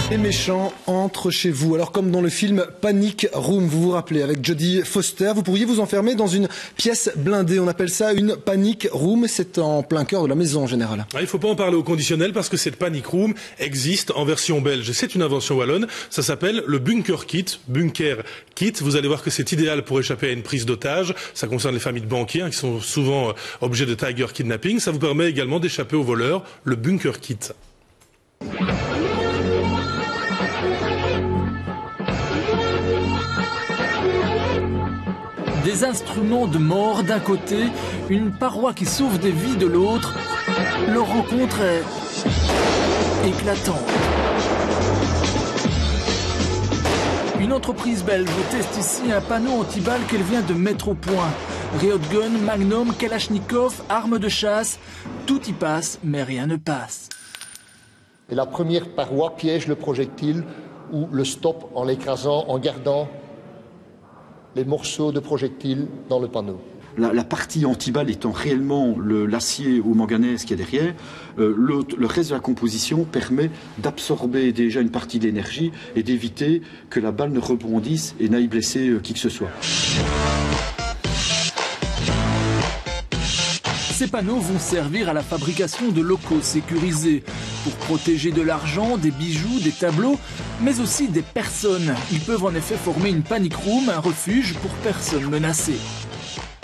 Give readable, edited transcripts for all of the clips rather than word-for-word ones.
Les méchants entrent chez vous. Alors comme dans le film Panic Room, vous vous rappelez, avec Jodie Foster, vous pourriez vous enfermer dans une pièce blindée. On appelle ça une Panic Room. C'est en plein cœur de la maison en général. Il ne faut pas en parler au conditionnel parce que cette Panic Room existe en version belge. C'est une invention wallonne. Ça s'appelle le Bunker Kit. Bunker Kit. Vous allez voir que c'est idéal pour échapper à une prise d'otage. Ça concerne les familles de banquiers qui sont souvent objets de tiger kidnapping. Ça vous permet également d'échapper aux voleurs. Le Bunker Kit. Des instruments de mort d'un côté, une paroi qui sauve des vies de l'autre. Leur rencontre est éclatante. Une entreprise belge teste ici un panneau anti-balles qu'elle vient de mettre au point. Riot Gun, Magnum, Kalachnikov, armes de chasse, tout y passe, mais rien ne passe. Et la première paroi piège le projectile ou le stoppe en l'écrasant, en gardant les morceaux de projectiles dans le panneau. La partie antiballe étant réellement l'acier ou manganèse qui est derrière, le reste de la composition permet d'absorber déjà une partie de l'énergie et d'éviter que la balle ne rebondisse et n'aille blesser qui que ce soit. Ces panneaux vont servir à la fabrication de locaux sécurisés pour protéger de l'argent, des bijoux, des tableaux, mais aussi des personnes. Ils peuvent en effet former une panic room, un refuge pour personnes menacées.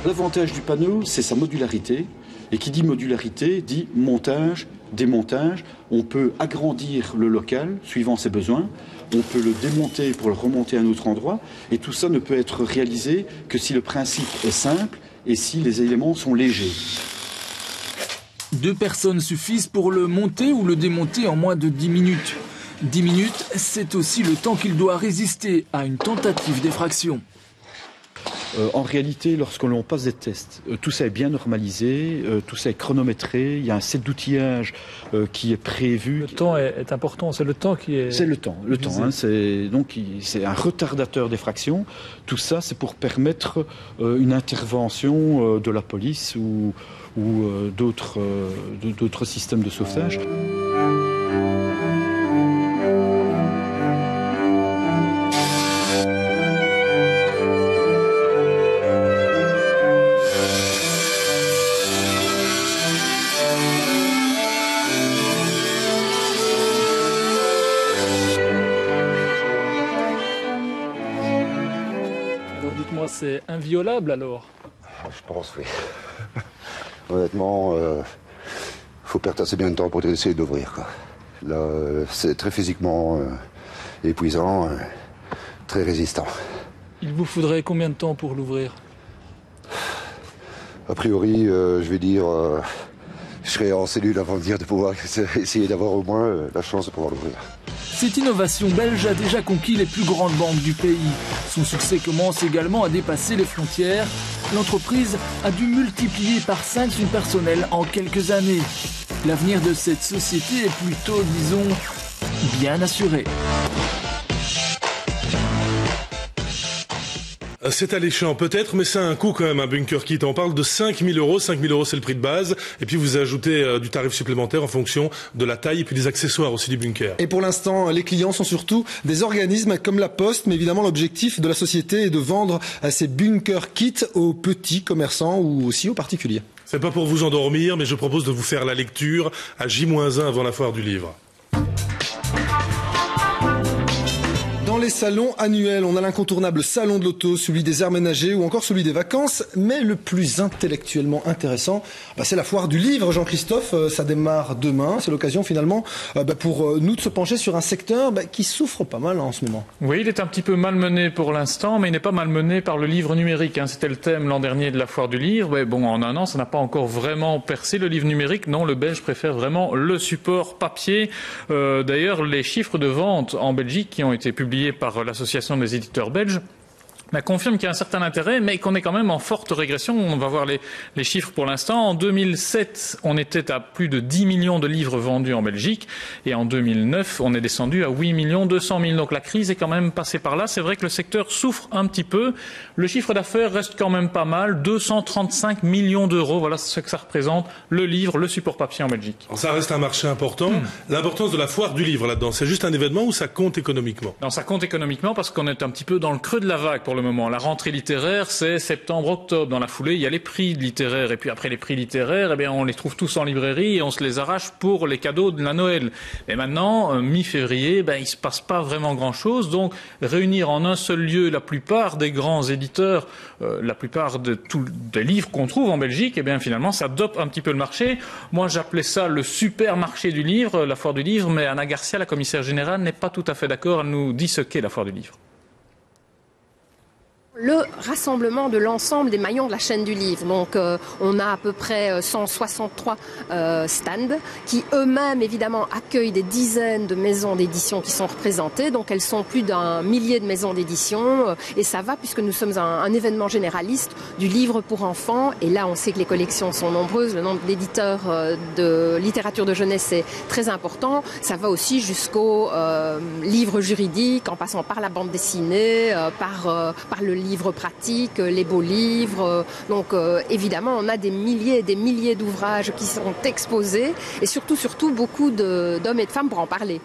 L'avantage du panneau, c'est sa modularité. Et qui dit modularité, dit montage, démontage. On peut agrandir le local suivant ses besoins. On peut le démonter pour le remonter à un autre endroit. Et tout ça ne peut être réalisé que si le principe est simple et si les éléments sont légers. 2 personnes suffisent pour le monter ou le démonter en moins de 10 minutes. 10 minutes, c'est aussi le temps qu'il doit résister à une tentative d'effraction. En réalité, lorsque l'on passe des tests, tout ça est bien normalisé, tout ça est chronométré, il y a un set d'outillage qui est prévu. Le temps est important, c'est le temps qui est... C'est le temps, c'est un retardateur d'effraction. Tout ça, c'est pour permettre une intervention de la police ou d'autres systèmes de sauvetage. Alors dites-moi, c'est inviolable alors? Je pense, oui. Honnêtement, faut perdre assez bien de temps pour essayer d'ouvrir. Là, c'est très physiquement épuisant, très résistant. Il vous faudrait combien de temps pour l'ouvrir? A priori, je vais dire, je serai en cellule avant de pouvoir essayer d'avoir au moins la chance de pouvoir l'ouvrir. Cette innovation belge a déjà conquis les plus grandes banques du pays. Son succès commence également à dépasser les frontières. L'entreprise a dû multiplier par 5 son personnel en quelques années. L'avenir de cette société est plutôt, disons, bien assuré. C'est alléchant peut-être, mais c'est un coût quand même, un bunker kit. On parle de 5 000 €. 5 000 € c'est le prix de base. Et puis vous ajoutez du tarif supplémentaire en fonction de la taille et puis des accessoires aussi du bunker. Et pour l'instant, les clients sont surtout des organismes comme la Poste. Mais évidemment, l'objectif de la société est de vendre ces bunker kits aux petits commerçants ou aussi aux particuliers. C'est pas pour vous endormir, mais je propose de vous faire la lecture à J-1 avant la foire du livre. Dans les salons annuels, on a l'incontournable salon de l'auto, celui des aires ménagers ou encore celui des vacances. Mais le plus intellectuellement intéressant, c'est la foire du livre, Jean-Christophe. Ça démarre demain. C'est l'occasion finalement pour nous de se pencher sur un secteur qui souffre pas mal en ce moment. Oui, il est un petit peu malmené pour l'instant, mais il n'est pas malmené par le livre numérique. C'était le thème l'an dernier de la foire du livre. Mais bon, en un an, ça n'a pas encore vraiment percé le livre numérique. Non, le Belge préfère vraiment le support papier. D'ailleurs, les chiffres de vente en Belgique qui ont été publiés par l'association des éditeurs belges confirme qu'il y a un certain intérêt, mais qu'on est quand même en forte régression. On va voir les chiffres pour l'instant. En 2007, on était à plus de 10 millions de livres vendus en Belgique. Et en 2009, on est descendu à 8 200 000. Donc la crise est quand même passée par là. C'est vrai que le secteur souffre un petit peu. Le chiffre d'affaires reste quand même pas mal. 235 millions d'euros. Voilà ce que ça représente, le livre, le support papier en Belgique. Alors ça reste un marché important. L'importance de la foire du livre là-dedans, c'est juste un événement ou ça compte économiquement? Non, ça compte économiquement parce qu'on est un petit peu dans le creux de la vague pour le moment. La rentrée littéraire, c'est septembre-octobre. Dans la foulée, il y a les prix littéraires. Et puis après les prix littéraires, eh bien, on les trouve tous en librairie et on se les arrache pour les cadeaux de la Noël. Et maintenant, mi-février, il se passe pas vraiment grand-chose. Donc, réunir en un seul lieu la plupart des grands éditeurs, la plupart de tous des livres qu'on trouve en Belgique, eh bien, finalement, ça dope un petit peu le marché. Moi, j'appelais ça le supermarché du livre, la foire du livre, mais Anna Garcia, la commissaire générale, n'est pas tout à fait d'accord. Elle nous dit ce qu'est la foire du livre. Le rassemblement de l'ensemble des maillons de la chaîne du livre. Donc on a à peu près 163 stands qui eux-mêmes évidemment accueillent des dizaines de maisons d'édition qui sont représentées. Donc elles sont plus d'un millier de maisons d'édition et ça va puisque nous sommes un événement généraliste du livre pour enfants. Et là on sait que les collections sont nombreuses, le nombre d'éditeurs de littérature de jeunesse est très important. Ça va aussi jusqu'aux livres juridiques en passant par la bande dessinée, par le livres pratiques, les beaux livres. Donc évidemment, on a des milliers et des milliers d'ouvrages qui sont exposés et surtout beaucoup d'hommes et de femmes pour en parler.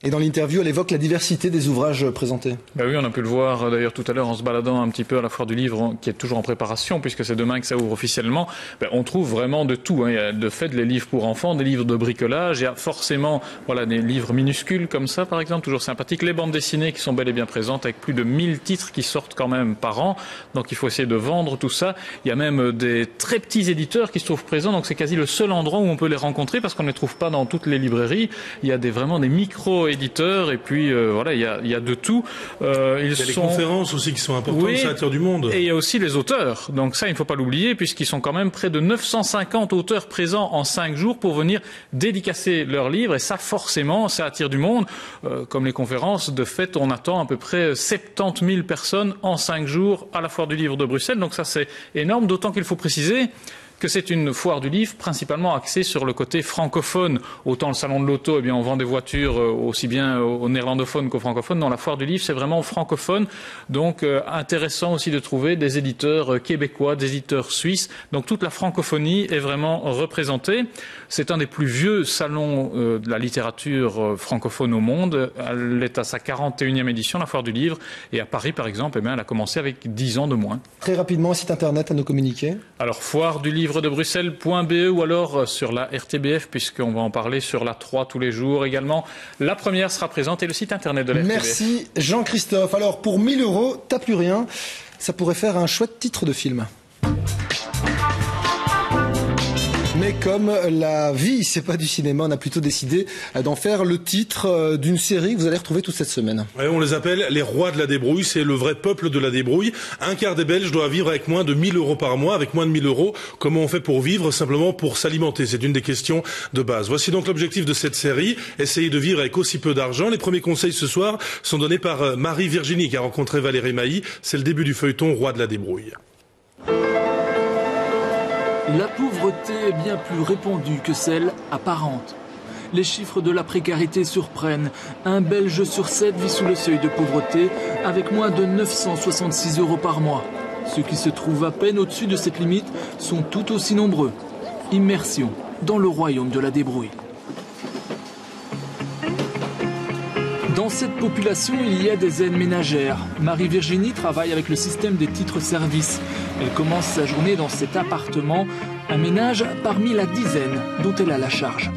Et dans l'interview, elle évoque la diversité des ouvrages présentés. Oui, on a pu le voir d'ailleurs tout à l'heure en se baladant un petit peu à la foire du livre qui est toujours en préparation puisque c'est demain que ça ouvre officiellement. On trouve vraiment de tout. Il y a de fait les livres pour enfants, des livres de bricolage, il y a forcément des livres minuscules comme ça par exemple, toujours sympathiques. Les bandes dessinées qui sont bel et bien présentes avec plus de 1000 titres qui sortent quand même par an. Donc il faut essayer de vendre tout ça. Il y a même des très petits éditeurs qui se trouvent présents. Donc c'est quasi le seul endroit où on peut les rencontrer parce qu'on ne les trouve pas dans toutes les librairies. Il y a vraiment des micro-éditeurs et puis il y a de tout. Il y a des conférences aussi qui sont importantes, oui, ça attire du monde. Et il y a aussi les auteurs. Donc ça, il ne faut pas l'oublier puisqu'ils sont quand même près de 950 auteurs présents en 5 jours pour venir dédicacer leurs livres. Et ça, forcément, ça attire du monde. Comme les conférences, de fait, on attend à peu près 70 000 personnes en 5 jours à la foire du livre de Bruxelles. Donc ça, c'est énorme, d'autant qu'il faut préciser que c'est une foire du livre principalement axée sur le côté francophone. Autant le salon de l'auto, on vend des voitures aussi bien aux néerlandophones qu'aux francophones. Non, la foire du livre, c'est vraiment francophone. Donc, intéressant aussi de trouver des éditeurs québécois, des éditeurs suisses. Donc, toute la francophonie est vraiment représentée. C'est un des plus vieux salons de la littérature francophone au monde. Elle est à sa 41e édition, la foire du livre. Et à Paris, par exemple, elle a commencé avec 10 ans de moins. Très rapidement, un site internet à nous communiquer. Alors, foire du livre de Bruxelles.be ou alors sur la RTBF puisqu'on va en parler sur la 3 tous les jours également. La première sera présente et le site internet de la RTBF. Merci Jean-Christophe. Alors pour 1 000 €, t'as plus rien. Ça pourrait faire un chouette titre de film. Mais comme la vie, c'est pas du cinéma, on a plutôt décidé d'en faire le titre d'une série que vous allez retrouver toute cette semaine. Ouais, on les appelle les rois de la débrouille, c'est le vrai peuple de la débrouille. Un quart des Belges doivent vivre avec moins de 1 000 € par mois, avec moins de 1 000 €. Comment on fait pour vivre? Simplement pour s'alimenter, c'est une des questions de base. Voici donc l'objectif de cette série, essayer de vivre avec aussi peu d'argent. Les premiers conseils ce soir sont donnés par Marie-Virginie qui a rencontré Valérie Mailly. C'est le début du feuilleton Roi de la débrouille. La pauvreté est bien plus répandue que celle apparente. Les chiffres de la précarité surprennent. Un Belge sur 7 vit sous le seuil de pauvreté avec moins de 966 € par mois. Ceux qui se trouvent à peine au-dessus de cette limite sont tout aussi nombreux. Immersion dans le royaume de la débrouille. Dans cette population, il y a des aides ménagères. Marie-Virginie travaille avec le système des titres-services. Elle commence sa journée dans cet appartement, un ménage parmi la dizaine dont elle a la charge.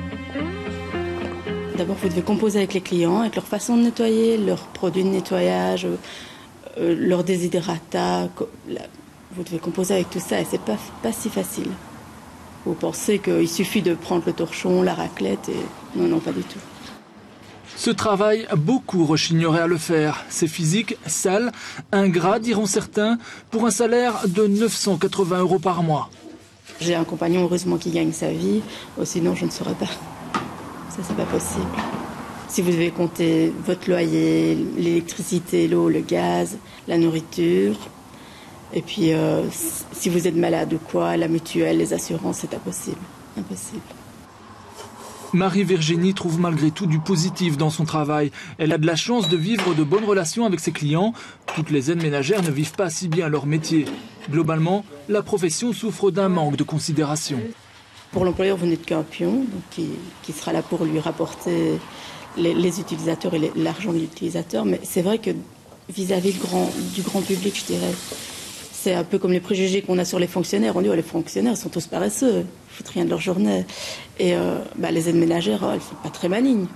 D'abord, vous devez composer avec les clients, avec leur façon de nettoyer, leurs produits de nettoyage, leurs désiderata. Vous devez composer avec tout ça et c'est pas si facile. Vous pensez qu'il suffit de prendre le torchon, la raclette et... Non, pas du tout. Ce travail, beaucoup rechigneraient à le faire. C'est physique, sale, ingrat, diront certains, pour un salaire de 980 € par mois. J'ai un compagnon, heureusement, qui gagne sa vie. Sinon, je ne saurais pas. Ça, c'est pas possible. Si vous devez compter votre loyer, l'électricité, l'eau, le gaz, la nourriture, et puis si vous êtes malade ou quoi, la mutuelle, les assurances, c'est impossible. Impossible. Marie-Virginie trouve malgré tout du positif dans son travail. Elle a de la chance de vivre de bonnes relations avec ses clients. Toutes les aides ménagères ne vivent pas si bien leur métier. Globalement, la profession souffre d'un manque de considération. Pour l'employeur, vous n'êtes qu'un pion, donc qui sera là pour lui rapporter les utilisateurs et l'argent de l'utilisateur. Mais c'est vrai que vis-à-vis du grand public, je dirais, c'est un peu comme les préjugés qu'on a sur les fonctionnaires. On dit les fonctionnaires sont tous paresseux, ils ne foutent rien de leur journée. Et les aides ménagères, elles ne sont pas très malignes.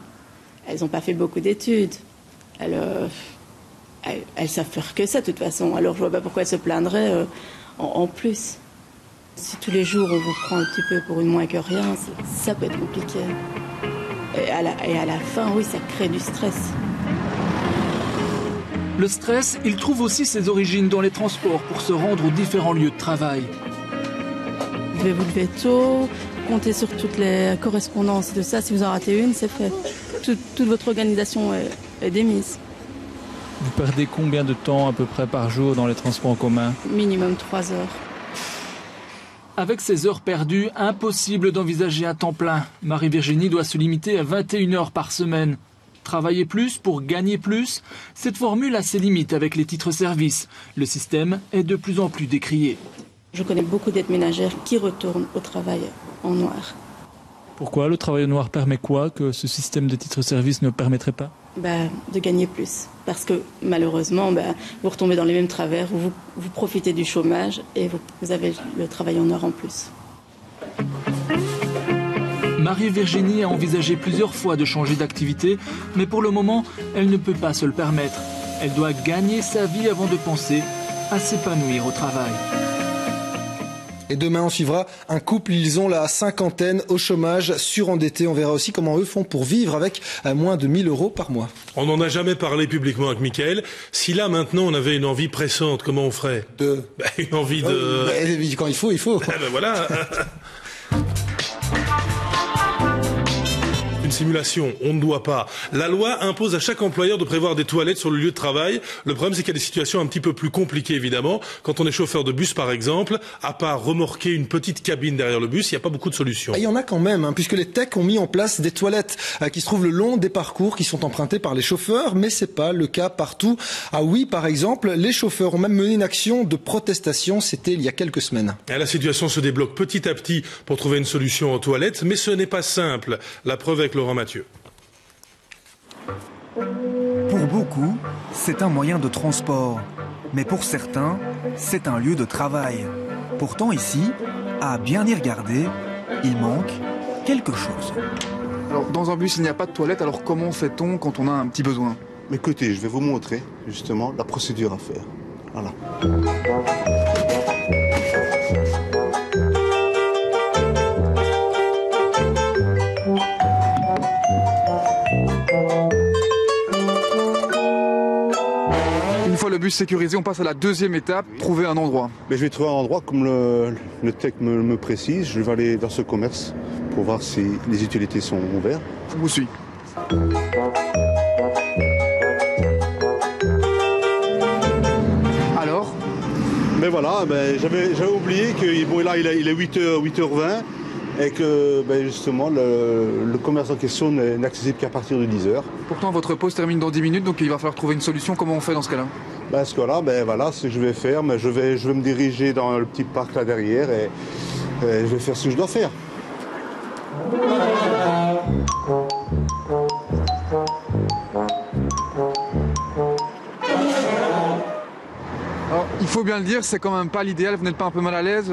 Elles n'ont pas fait beaucoup d'études. Elles savent faire que ça de toute façon. Alors je ne vois pas pourquoi elles se plaindraient en plus. Si tous les jours on vous prend un petit peu pour une moins que rien, ça peut être compliqué. Et à la fin, oui, ça crée du stress. Le stress, il trouve aussi ses origines dans les transports pour se rendre aux différents lieux de travail. Vous devez vous lever tôt, compter sur toutes les correspondances de ça. Si vous en ratez une, c'est fait. Toute votre organisation est démise. Vous perdez combien de temps à peu près par jour dans les transports en commun? Minimum 3 heures. Avec ces heures perdues, impossible d'envisager un temps plein. Marie-Virginie doit se limiter à 21 heures par semaine. Travailler plus pour gagner plus, cette formule a ses limites avec les titres-services. Le système est de plus en plus décrié. Je connais beaucoup d'aides ménagères qui retournent au travail en noir. Pourquoi le travail au noir permet quoi que ce système de titres-services ne permettrait pas? De gagner plus. Parce que malheureusement, vous retombez dans les mêmes travers où vous profitez du chômage et vous avez le travail en noir en plus. Marie-Virginie a envisagé plusieurs fois de changer d'activité, mais pour le moment, elle ne peut pas se le permettre. Elle doit gagner sa vie avant de penser à s'épanouir au travail. Et demain, on suivra un couple, ils ont la cinquantaine, au chômage, surendetté. On verra aussi comment eux font pour vivre avec moins de 1 000 € par mois. On n'en a jamais parlé publiquement avec Mickaël. Si là, maintenant, on avait une envie pressante, comment on ferait? Une envie de... Quand il faut, il faut. Voilà. Simulation, on ne doit pas. La loi impose à chaque employeur de prévoir des toilettes sur le lieu de travail. Le problème, c'est qu'il y a des situations un petit peu plus compliquées, évidemment. Quand on est chauffeur de bus, par exemple, à part remorquer une petite cabine derrière le bus, il n'y a pas beaucoup de solutions. Il y en a quand même, puisque les techs ont mis en place des toilettes qui se trouvent le long des parcours qui sont empruntés par les chauffeurs, mais c'est pas le cas partout. Ah oui, par exemple, les chauffeurs ont même mené une action de protestation, c'était il y a quelques semaines. Et la situation se débloque petit à petit pour trouver une solution aux toilettes, mais ce n'est pas simple. La preuve avec Laurent Mathieu. Pour beaucoup, c'est un moyen de transport. Mais pour certains, c'est un lieu de travail. Pourtant ici, à bien y regarder, il manque quelque chose. Alors, dans un bus, il n'y a pas de toilette, alors comment fait-on quand on a un petit besoin? Écoutez, je vais vous montrer justement la procédure à faire. Voilà. Une fois le bus sécurisé, on passe à la deuxième étape, trouver un endroit. Mais je vais trouver un endroit comme le tech me précise. Je vais aller dans ce commerce pour voir si les utilités sont ouvertes. Je vous suis. Alors? Mais voilà, j'avais oublié que bon, là il est 8h20 et que justement le commerce en question n'est accessible qu'à partir de 10h. Pourtant votre pause termine dans 10 minutes, donc il va falloir trouver une solution. Comment on fait dans ce cas-là? Ce cas-là, voilà ce que je vais faire. Mais je vais me diriger dans le petit parc là derrière et je vais faire ce que je dois faire. Alors, il faut bien le dire, c'est quand même pas l'idéal. Vous n'êtes pas un peu mal à l'aise?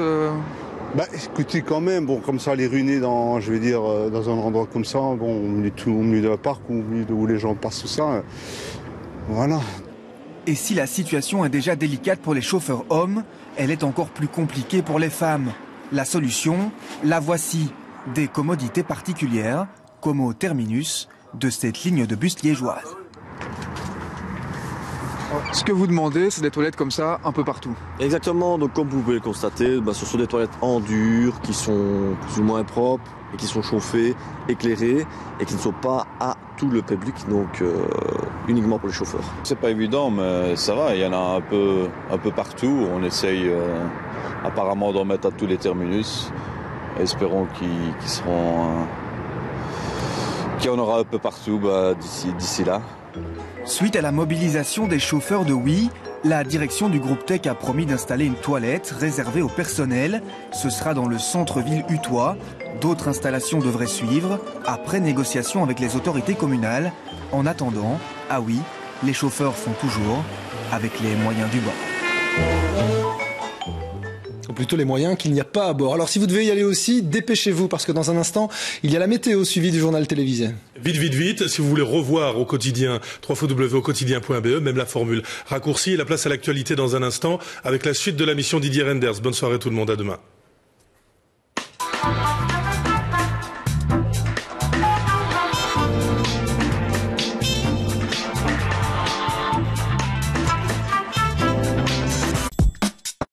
Écoutez, quand même, comme ça, les ruiner dans un endroit comme ça, au milieu d'un parc, au milieu où les gens passent tout ça, voilà. Et si la situation est déjà délicate pour les chauffeurs hommes, elle est encore plus compliquée pour les femmes. La solution, la voici. Des commodités particulières, comme au terminus de cette ligne de bus liégeoise. Ce que vous demandez, c'est des toilettes comme ça, un peu partout. Exactement, donc comme vous pouvez le constater, ce sont des toilettes en dur, qui sont plus ou moins propres, et qui sont chauffées, éclairées, et qui ne sont pas à tout le public, donc uniquement pour les chauffeurs. C'est pas évident, mais ça va, il y en a un peu partout. On essaye apparemment d'en mettre à tous les terminus. Espérons qu'il y en aura un peu partout d'ici là. Suite à la mobilisation des chauffeurs de Oui, la direction du groupe Tech a promis d'installer une toilette réservée au personnel. Ce sera dans le centre-ville utois. D'autres installations devraient suivre, après négociation avec les autorités communales. En attendant, ah oui, les chauffeurs font toujours avec les moyens du bord. Ou plutôt les moyens qu'il n'y a pas à bord. Alors si vous devez y aller aussi, dépêchez-vous parce que dans un instant, il y a la météo suivie du journal télévisé. Vite, vite, vite, si vous voulez revoir au quotidien, www.auquotidien.be, même la formule raccourcie, la place à l'actualité dans un instant avec la suite de la mission Didier Renders. Bonne soirée tout le monde, à demain.